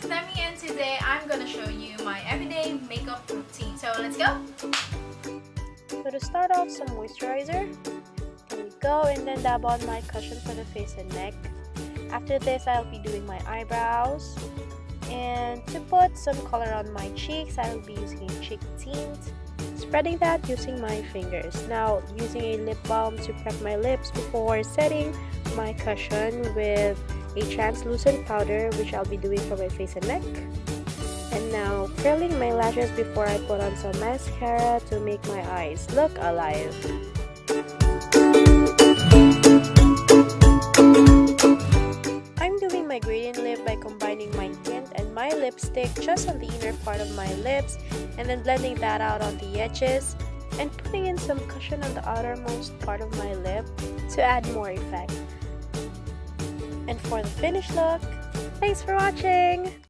it's Nemi and today I'm gonna show you my everyday makeup routine. So let's go! So to start off, some moisturizer. There we go, and then dab on my cushion for the face and neck. After this, I'll be doing my eyebrows. And to put some color on my cheeks, I will be using a cheek tint. Spreading that using my fingers. Now, using a lip balm to prep my lips before setting my cushion with a translucent powder, which I'll be doing for my face and neck. And now, curling my lashes before I put on some mascara to make my eyes look alive. I'm doing my gradient lip by combining my tint and my lipstick just on the inner part of my lips, and then blending that out on the edges and putting in some cushion on the outermost part of my lip to add more effect. And for the finished look, thanks for watching!